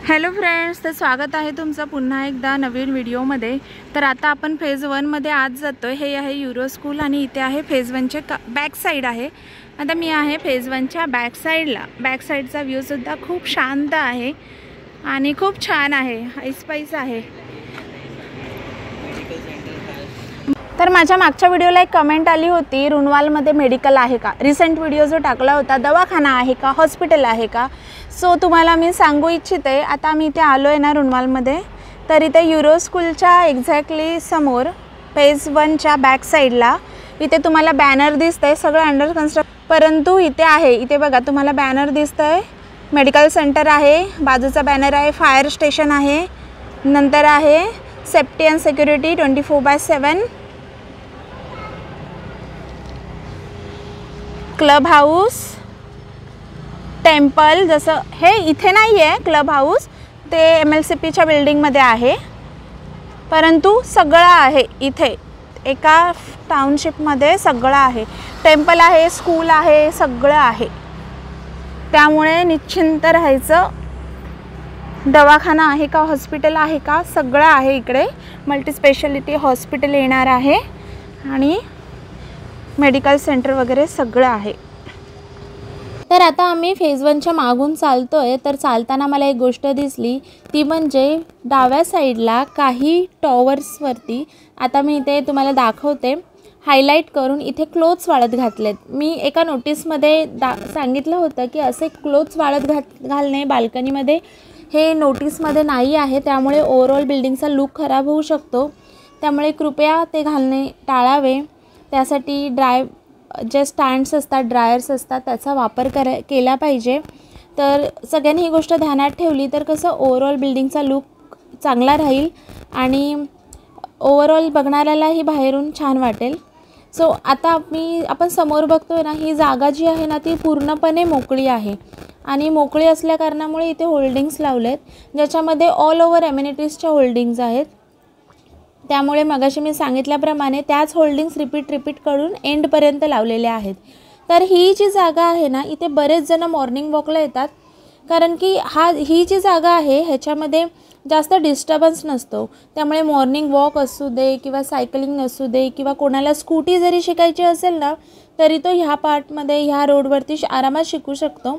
Hello friends, तर स्वागत आहे तुमचं पुन्हा एकदा नवीन व्हिडिओमध्ये। तर आता आपण फेज 1 मध्ये आज जातोय। हे आहे युरो स्कूल आणि इथे आहे फेज 1 चे बॅक साइड आहे। आता मी आहे फेज 1 च्या बॅक साइडला। बॅक साइडचा व्ह्यू सुद्धा खूप शांत आहे आणि खूप छान आहे, ऐसपैस आहे। तर माझ्या मागच्या व्हिडिओला एक कमेंट आली होती, रुनवालमध्ये मेडिकल आहे का। रिसेंट व्हिडिओ जो टाकला होता, दवाखाना आहे का, हॉस्पिटल आहे का। सो तुम्हाला मी सांगू इच्छिते, आता मी इथे आलो आहे ना रुनवालमध्ये, तर इथे युरो स्कूलच्या एक्झॅक्टली समोर फेज 1 च्या बॅक साइडला इथे तुम्हाला बॅनर दिसतंय, सगळं अंडर कन्स्ट्रक्शन। परंतु इथे आहे, इथे बघा तुम्हाला बॅनर दिसतंय, मेडिकल सेंटर आहे, बाजूचा बॅनर आहे फायर स्टेशन आहे, नंतर आहे safety and security 24/7, club house, temple. जसं हे इथे नाही आहे क्लब हाऊस, ते MLCPच्या बिल्डिंगमध्ये आहे, परंतु सगळं आहे इथे एका टाउनशिपमध्ये, सगळं आहे। टेम्पल आहे, स्कूल आहे, सगळं आहे, त्यामुळे निश्चिंत राहायचं। दवाखाना आहे का, हॉस्पिटल आहे का, सगळं आहे इकडे। मल्टीस्पेशालिटी हॉस्पिटल येणार आहे आणि मेडिकल सेंटर वगैरे सगळं आहे। तर आता आम्ही फेज 1 च्या मागून चालतोय, तर चालताना मला एक गोष्ट दिसली, ती म्हणजे डाव्या साईडला काही टॉवर्सवरती, आता मी इथे तुम्हाला दाखवते हायलाइट करून, इथे क्लोथ्स वाळत घातलेत। मी एका नोटीसमध्ये सांगितलं होतं की असे क्लोथ्स वाळत घालणे बाल्कनीमध्ये हे नोटीसमध्ये नाही आहे, त्यामुळे ओव्हरऑल बिल्डिंगचा लुक खराब होऊ शकतो, त्यामुळे कृपया ते घालणे टाळावे। त्यासाठी जे स्टँड्स असतात, ड्रायर्स असतात, त्याचा वापर केला पाहिजे। तर सगळ्यांनी ही गोष्ट ध्यानात ठेवली तर कसं ओव्हरऑल बिल्डिंगचा लुक चांगला राहील आणि ओव्हरऑल बघणाऱ्यालाही बाहेरून छान वाटेल। सो आता आपण समोर बघतोय ना, ही जागा जी आहे ना ती पूर्णपणे मोकळी आहे आणि मोकळी असल्या कारणामुळे इथे होल्डिंग्स लावलेत, ज्याच्यामध्ये ऑल ओव्हर एम्युनिटीजच्या होल्डिंग्स आहेत। त्यामुळे मगाशी मी सांगितल्याप्रमाणे त्याच होल्डिंग्स रिपीट करून एंडपर्यंत लावलेल्या आहेत। तर ही जी जागा आहे ना, इथे बरेच जण मॉर्निंग वॉकला येतात, कारण की ही जी जागा आहे ह्याच्यामध्ये जास्त डिस्टर्बन्स नसतो, त्यामुळे मॉर्निंग वॉक असू दे किंवा सायकलिंग असू दे किंवा कोणाला स्कूटी जरी शिकायची असेल ना, तरी तो ह्या पार्टमध्ये ह्या रोडवरती आरामात शिकू शकतो,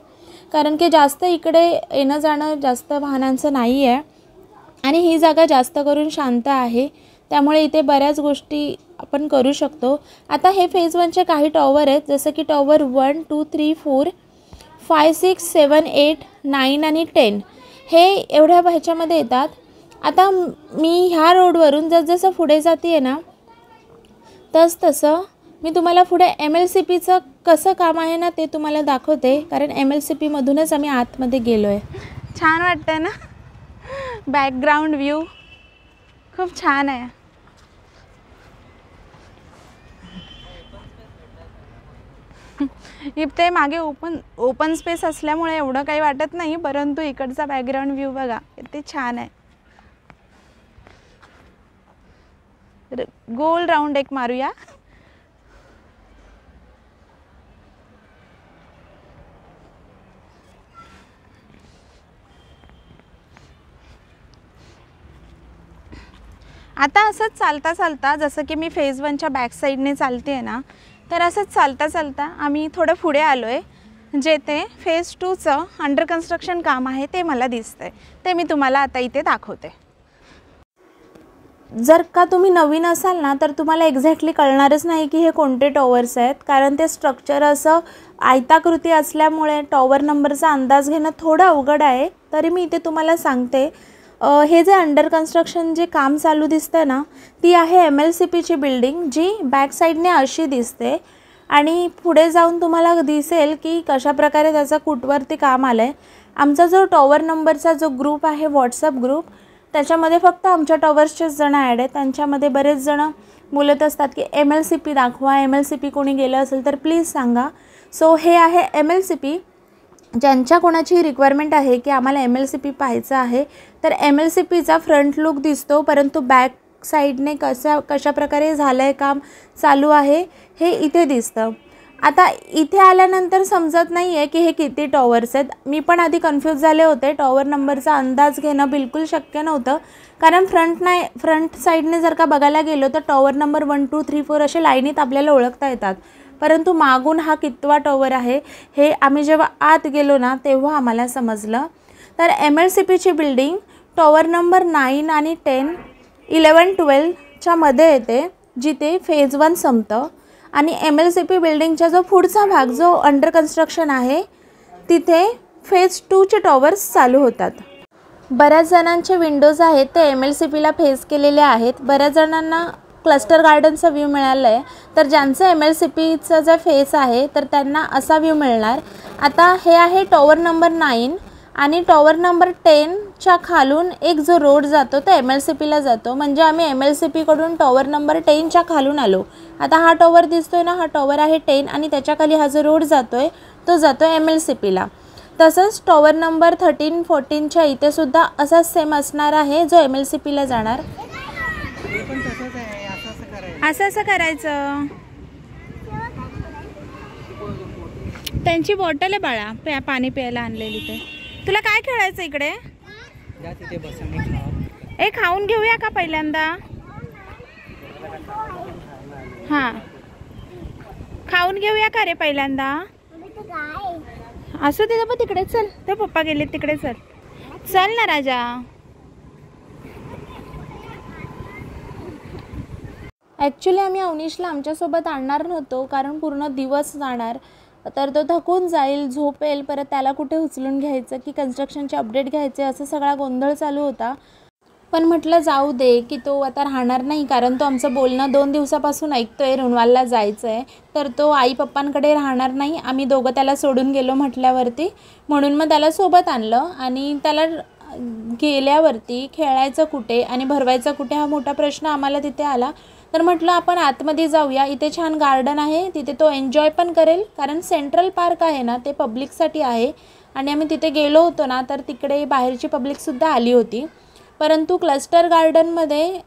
कारण की जास्त इकडे येणं जाणं जास्त वाहनांचं नाही आहे आणि ही जागा जास्त करून शांत आहे, त्यामुळे इथे बऱ्याच गोष्टी आपण करू शकतो। आता हे फेज 1 चे काही टॉवर आहेत, जसं की टॉवर 1, 2, 3, 4, 5, 6, 7, 8, 9 आणि 10 हे एवढ्या ह्याच्यामध्ये येतात। आता मी ह्या रोडवरून जसं पुढे जाते आहे ना, तसं मी तुम्हाला पुढे MLCPचं कसं काम आहे ना ते तुम्हाला दाखवते, कारण MLCPमधूनच आम्ही आतमध्ये गेलो आहे। छान वाटतं ना, बॅकग्राऊंड व्ह्यू खूप छान आहे। इथे मागे ओपन स्पेस असल्यामुळे एवढं काही वाटत नाही, परंतु इकडचा बॅकग्राऊंड व्ह्यू बघा किती छान आहे। गोल राऊंड एक मारूया। आता असंच चालता चालता, जसं की मी फेज 1 च्या बॅक साईडने चालते आहे ना, तर असंच चालता चालता आम्ही थोडं पुढे आलो आहे, जेथे फेज 2 चं अंडर कन्स्ट्रक्शन काम आहे ते मला दिसतंय, ते मी तुम्हाला आता इथे दाखवते। जर का तुम्ही नवीन असाल ना, तर तुम्हाला एक्झॅक्टली कळणारच नाही की हे कोणते टॉवर्स आहेत, कारण ते स्ट्रक्चर असं आयताकृती असल्यामुळे टॉवर नंबरचा अंदाज घेणं थोडं अवघड आहे। तरी मी इथे तुम्हाला सांगते, हे जे अंडर कन्स्ट्रक्शन जे काम चालू दिसतंय ना, ती आहे MLCPची बिल्डिंग, जी बॅक साईडने अशी दिसते आणि पुढे जाऊन तुम्हाला दिसेल की कशा प्रकारे त्याचा कुठवरती काम आलं आहे। आमचा जो टॉवर नंबरचा जो ग्रुप आहे, व्हॉट्सअप ग्रुप, त्याच्यामध्ये फक्त आमच्या टॉवर्सचेच जण ॲड आहेत, त्यांच्यामध्ये बरेच जण बोलत असतात की MLCP दाखवा, MLCP कोणी गेलं असेल तर प्लीज सांगा। सो हे आहे MLCP, ज्यांच्या कोणाची रिक्वायरमेंट आहे की आम्हाला MLCP पाहायचं आहे, तर MLCPचा फ्रंट लुक दिसतो, परंतु बॅक साईडने कशा प्रकारे झालं आहे, काम चालू आहे हे इथे दिसतं। आता इथे आल्यानंतर समजत नाही आहे की हे किती टॉवर्स आहेत. मी पण आधी कन्फ्यूज झाले होते. टॉवर नंबरचा अंदाज घेणं बिलकुल शक्य नव्हतं, कारण फ्रंट साईडने जर का बघायला गेलो तर टॉवर नंबर 1 2 3 4 असे लाईनीत आपल्याला ओळखता येतात. परंतु मागून हा कितवा टॉवर आहे हे आम्ही जेव्हा आत गेलो ना तेव्हा आम्हाला समजलं. तर MLCPची बिल्डिंग टॉवर नंबर 9 आणि 10, 11, 12च्या मध्ये येते, जिथे फेज 1 संपतं. आणि MLCP बिल्डिंगचा जो पुढचा भाग जो अंडर कन्स्ट्रक्शन आहे तिथे फेज 2चे टॉवर्स चालू होतात. बऱ्याच जणांचे विंडोज आहेत ते MLCPला फेस केलेले आहेत. बऱ्याच जणांना क्लस्टर गार्डनचा व्ह्यू मिळाला आहे. तर ज्यांचं MLCPचा जो फेस आहे तर त्यांना असा व्ह्यू मिळणार. आता हे आहे टॉवर नंबर 9 आणि टॉवर नंबर 10च्या खालून एक जो रोड जातो तो MLCPला जातो. म्हणजे आम्ही MLCPकडून टॉवर नंबर 10च्या खालून आलो. आता हा टॉवर दिसतोय ना, हा टॉवर आहे 10 आणि त्याच्याखाली हा जो रोड जातोय तो जातो MLCPला. तसंच टॉवर नंबर 13, 14च्या इथे सुद्धा असाच सेम असणार आहे जो MLCPला जाणार. असं करायचं. त्यांची बॉटल आहे बाळा, पाणी प्यायला आणलेली. ते तुला काय खेळायचं इकडे? खाऊन घेऊया का पहिल्यांदा? हां, खाऊन घेऊया का रे पहिल्यांदा? असू दे पण तिकडे चल. ते पप्पा गेले तिकडे. चल ना राजा. ॲक्च्युली आम्ही अवनीशला आमच्यासोबत आणणार नव्हतो, कारण पूर्ण दिवस जाणार तर तो थकून जाईल, झोपेल, परत त्याला कुठे उचलून घ्यायचं की कन्स्ट्रक्शनचे अपडेट घ्यायचे असं सगळा गोंधळ चालू होता. पण म्हटलं जाऊ दे की तो आता राहणार नाही, कारण तो आमचं बोलणं 2 दिवसापासून ऐकतोय रुणवालला जायचं आहे. तर तो आई पप्पांकडे राहणार नाही. आम्ही दोघं त्याला सोडून गेलो म्हटल्यावरती, म्हणून मग त्याला सोबत आणलं. आणि त्याला गेल्यावरती खेळायचं कुठे आणि भरवायचं कुठे हा मोठा प्रश्न आम्हाला तिथे आला. तर म्हटलं आपण आतमध्ये जाऊया, इथे छान गार्डन आहे, तिथे तो एन्जॉय पण करेल, कारण सेंट्रल पार्क आहे ना ते पब्लिकसाठी आहे. आणि आम्ही तिथे गेलो होतो ना तर तिकडे बाहेरची पब्लिकसुद्धा आली होती. परंतु क्लस्टर गार्डनमध्ये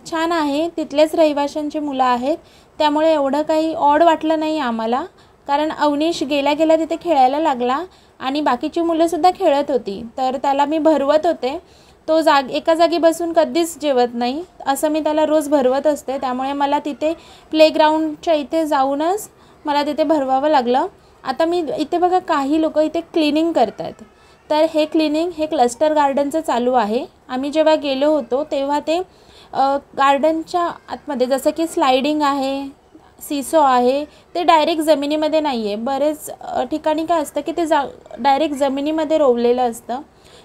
छान आहे, तिथलेच रहिवाशांची मुलं आहेत, त्यामुळे एवढं काही ऑड वाटलं नाही आम्हाला. कारण अवनीश गेल्या गेल्या तिथे खेळायला लागला आणि बाकीची मुलंसुद्धा खेळत होती. तर त्याला मी भरवत होते. तो एका जागी बसून कधीच जेवत नाही, असं मी त्याला रोज भरवत असते. त्यामुळे मला तिथे प्लेग्राऊंडच्या इथे जाऊनच मला तिथे भरवावं लागलं. आता मी इथे बघा काही लोक इथे क्लिनिंग करत आहेत. तर हे क्लिनिंग हे क्लस्टर गार्डनचं चालू आहे. आम्ही जेव्हा गेलो होतो तेव्हा ते गार्डनच्या आतमध्ये जसं की स्लायडिंग आहे, सीसो आहे, ते डायरेक्ट जमिनीमध्ये नाही आहे. बरेच ठिकाणी काय असतं की ते डायरेक्ट जमिनीमध्ये रोवलेलं असतं,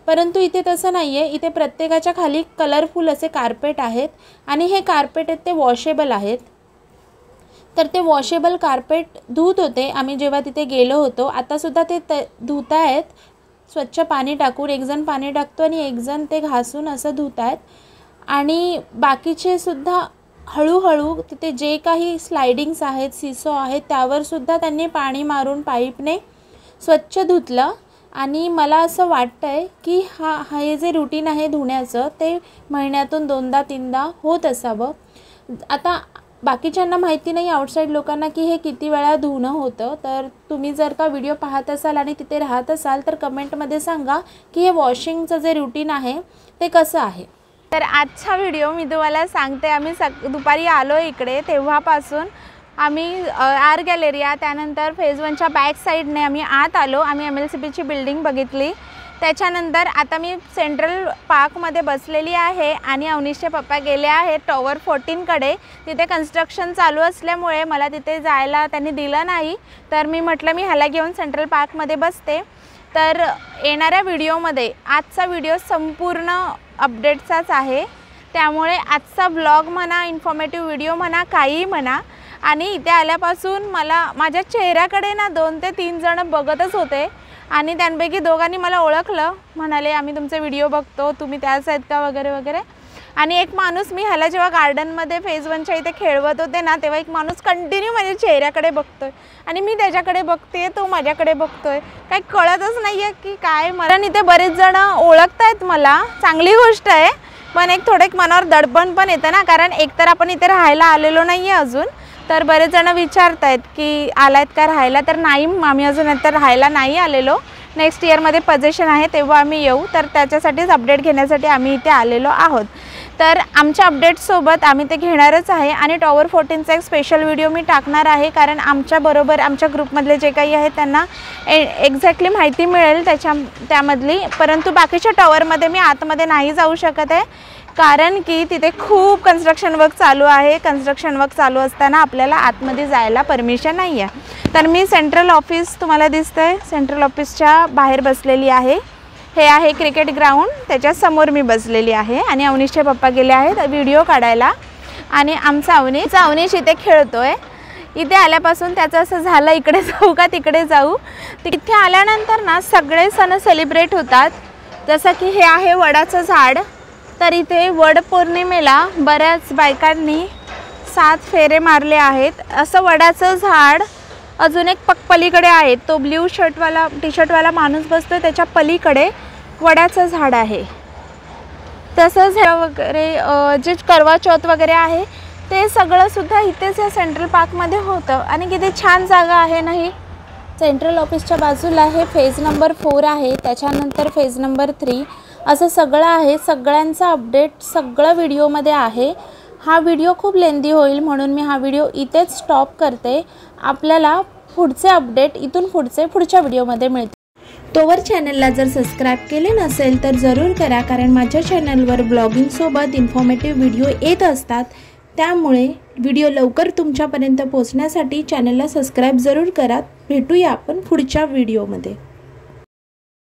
परंतु इथे तसं नाही आहे. इथे प्रत्येकाच्या खाली कलरफुल असे कार्पेट आहेत आणि हे कार्पेट आहेत ते वॉशेबल आहेत. तर ते वॉशेबल कार्पेट धुत होते आम्ही जेव्हा तिथे गेलो होतो. आतासुद्धा ते धुत आहेत स्वच्छ पाणी टाकून. एकजण पाणी टाकतो आणि एकजण ते घासून असं धुत आहेत. आणि बाकीचे सुद्धा हळूहळू तिथे जे काही स्लायडिंग्स आहेत, सीसो आहेत, त्यावरसुद्धा त्यांनी पाणी मारून पाईपने स्वच्छ धुतलं. आणि मला असं वाटतं आहे की हे जे रुटीन आहे धुण्याचं ते महिन्यातून 2दा 3दा होत असावं. आता बाकीच्यांना माहिती नाही, आउटसाईड लोकांना, की हे किती वेळा धुणं होतं. तर तुम्ही जर का व्हिडिओ पाहत असाल आणि तिथे राहत असाल तर कमेंटमध्ये सांगा की हे वॉशिंगचं जे रुटीन आहे ते कसं आहे. तर आजचा व्हिडिओ मी तुम्हाला सांगते. आम्ही दुपारी आलो इकडे, तेव्हापासून आम्ही आर गॅलेरिया, त्यानंतर फेज 1च्या बॅक साईडने आम्ही आत आलो. आम्ही MLCPची बिल्डिंग बघितली. त्याच्यानंतर आता मी सेंट्रल पार्कमध्ये बसलेली आहे आणि अवनीशचे पप्पा गेले आहेत टॉवर 14कडे. तिथे कन्स्ट्रक्शन चालू असल्यामुळे मला तिथे जायला त्यांनी दिलं नाही. तर मी म्हटलं मी ह्याला घेऊन सेंट्रल पार्कमध्ये बसते. तर येणाऱ्या व्हिडिओमध्ये आजचा व्हिडिओ संपूर्ण अपडेटचाच आहे, त्यामुळे आजचा ब्लॉग म्हणा, इन्फॉर्मेटिव्ह व्हिडिओ म्हणा, काहीही म्हणा. आणि इथे आल्यापासून मला माझ्या चेहऱ्याकडे ना 2 ते 3 जण बघतच होते आणि त्यांपैकी दोघांनी मला ओळखलं. म्हणाले आम्ही तुमचे व्हिडिओ बघतो, तुम्ही त्याच आहेत का वगैरे वगैरे. आणि एक माणूस, मी ह्याला जेव्हा गार्डनमध्ये फेज 1च्या इथे खेळवत होते ना तेव्हा एक माणूस कंटिन्यू माझ्या चेहऱ्याकडे बघतोय आणि मी त्याच्याकडे बघते, तो माझ्याकडे बघतोय. काही कळतच नाही आहे की काय. मला इथे बरेच जण ओळखत आहेत मला, चांगली गोष्ट आहे. पण एक थोडं मनावर दडपण पण येतं ना, कारण एकतर आपण इथे राहायला आलेलो नाही आहे अजून, तर बरेच जण विचारत आहेत की आलायत का राहायला, तर नाही, आम्ही अजून आता राहायला नाही आलेलो. नेक्स्ट इयरमध्ये पोझिशन आहे तेव्हा आम्ही येऊ, तर त्याच्यासाठीच अपडेट घेण्यासाठी आम्ही इथे आलेलो आहोत. तर आमच्या अपडेटसोबत आम्ही ते घेणारच आहे आणि टॉवर 14चा एक स्पेशल व्हिडिओ मी टाकणार आहे, कारण आमच्याबरोबर आमच्या ग्रुपमधले जे काही आहेत त्यांना एक्झॅक्टली माहिती मिळेल त्यामधली. परंतु बाकीच्या टॉवरमध्ये मी आतमध्ये नाही जाऊ शकत आहे, कारण की तिथे खूप कन्स्ट्रक्शन वर्क चालू आहे. कन्स्ट्रक्शन वर्क चालू असताना आपल्याला आतमध्ये जायला परमिशन नाही आहे. तर मी सेंट्रल ऑफिस तुम्हाला दिसतंय, सेंट्रल ऑफिसच्या बाहेर बसलेली आहे. हे आहे क्रिकेट ग्राउंड, त्याच्यासमोर मी बसलेली आहे आणि अवनीशचे पप्पा गेले आहेत व्हिडिओ काढायला आणि आमचा अवनीश इथे खेळतोय. इथे आल्यापासून त्याचं असं झालं इकडे जाऊ का तिकडे जाऊ. तिथे आल्यानंतर ना सगळे सण सेलिब्रेट होतात. जसं की हे आहे वडाचं झाड, तर इथे वड पौर्णिमेला बऱ्याच बायकांनी 7 फेरे मारले आहेत. असं वडाचं झाड अजून एक पलीकडे आहे, तो ब्ल्यू शर्टवाला टी शर्टवाला माणूस बसतो त्याच्या पलीकडे वडाचं झाड आहे. तसंच वगैरे जे करवा चौथ वगैरे आहे ते सगळं सुद्धा इथेच या सेंट्रल पार्कमध्ये होतं आणि किती छान जागा आहे ना ही. सेंट्रल ऑफिसच्या बाजूला हे फेज नंबर 4 आहे, त्याच्यानंतर फेज नंबर 3 असं सगळं आहे. सगळ्यांचा अपडेट सगळं व्हिडिओमध्ये आहे. हा व्हिडिओ खूप लेंदी होईल म्हणून मी हा व्हिडिओ इथेच स्टॉप करते. आपल्याला पुढचे अपडेट इथून पुढच्या व्हिडिओमध्ये मिळतील. तोवर चॅनलला जर सबस्क्राईब केले नसेल तर जरूर करा, कारण माझ्या चॅनलवर ब्लॉगिंगसोबत इन्फॉर्मेटिव्ह व्हिडिओ येत असतात. त्यामुळे व्हिडिओ लवकर तुमच्यापर्यंत पोहोचण्यासाठी चॅनलला सबस्क्राईब जरूर करा. भेटूया आपण पुढच्या व्हिडिओमध्ये.